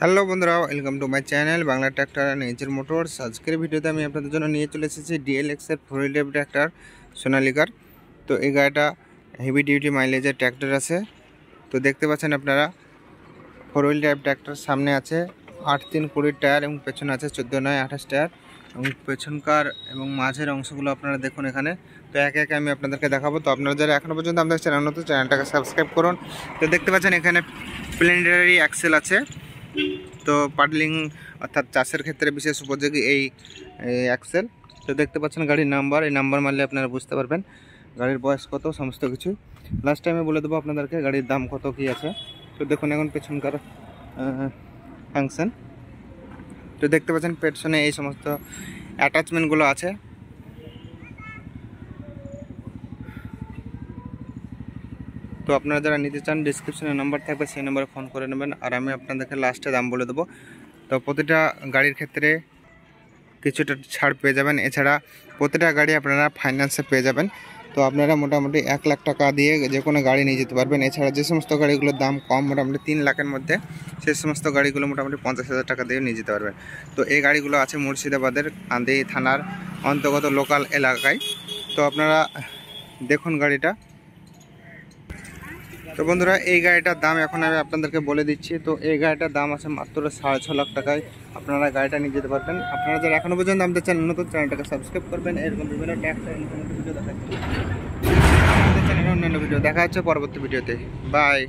Hello বন্ধুরা, welcome to my channel Bangla tractor and nature motors. আজকের ভিডিওতে আমি আপনাদের জন্য নিয়ে চলে এসেছি ডিএলএক্স এর 4 হুইল ট্র্যাক্টর সোনালিকার। তো এই গাড়িটা হেভি ডিউটি মাইলেজের ট্র্যাক্টর আছে। তো দেখতে পাচ্ছেন আপনারা 4 হুইল ড্রাইভ ট্র্যাক্টর। সামনে আছে 8-3-20 টায়ার এবং পেছনে আছে 14-9-28 টায়ার এবং পেছনকার এবং মাঝের অংশগুলো আপনারা দেখুন এখানে। তো একে একে আমি আপনাদেরকে দেখাবো। তো আপনারা যারা এখনও পর্যন্ত আমাদের চ্যানেল নতুন, চ্যানেলটাকে সাবস্ক্রাইব করুন। তো দেখতে পাচ্ছেন এখানে প্লেনারি অ্যাক্সেল আছে। তো পাডলিং অর্থাৎ চাষের ক্ষেত্রে বিশেষ উপযোগী এই অ্যাক্সেল। তো দেখতে পাচ্ছেন গাড়ির নাম্বার, এই নাম্বার মারলে আপনারা বুঝতে পারবেন গাড়ির বয়স কত, সমস্ত কিছু লাস্ট টাইমে বলে দেবো আপনাদেরকে গাড়ির দাম কত কি আছে। তো দেখুন এখন পেছনকার ফাংশন। তো দেখতে পাচ্ছেন পেছনে এই সমস্ত অ্যাটাচমেন্টগুলো আছে। তো আপনারা যারা নিতে চান ডিসক্রিপশনে নাম্বার থাকবে, সেই নাম্বারে ফোন করে নেবেন আর আমি আপনাদেরকে লাস্টে দাম বলে দেবো। তো প্রতিটা গাড়ির ক্ষেত্রে কিছুটা ছাড় পেয়ে যাবেন। এছাড়া প্রতিটা গাড়ি আপনারা ফাইন্যান্সে পেয়ে যাবেন। তো আপনারা মোটামুটি 1 লাখ টাকা দিয়ে যে কোনো গাড়ি নিয়ে যেতে পারবেন। এছাড়া যে সমস্ত গাড়িগুলোর দাম কম, মোটামুটি 3 লাখের মধ্যে, সেই সমস্ত গাড়িগুলো মোটামুটি 50,000 টাকা দিয়ে নিয়ে যেতে পারবেন। তো এই গাড়িগুলো আছে মুর্শিদাবাদের কান্দি থানার অন্তর্গত লোকাল এলাকায়। তো আপনারা দেখুন গাড়িটা। তো বন্ধুরা, এই গাড়িটার দাম এখন আমি আপনাদেরকে বলে দিচ্ছি। তো এই গাড়িটার দাম আছে মাত্র 6.5 লাখ টাকায় আপনারা গাড়িটা নিয়ে যেতে পারবেন। আপনারা যারা এখনও পর্যন্ত আমাদের চ্যানেল নতুন, চ্যানেলটাকে সাবস্ক্রাইব করবেন। এরকম বিভিন্ন ট্যাক্স ভিডিও দেখা হচ্ছে, আমাদের চ্যানেলে অন্যান্য ভিডিও দেখা হচ্ছে পরবর্তী ভিডিওতে। বাই।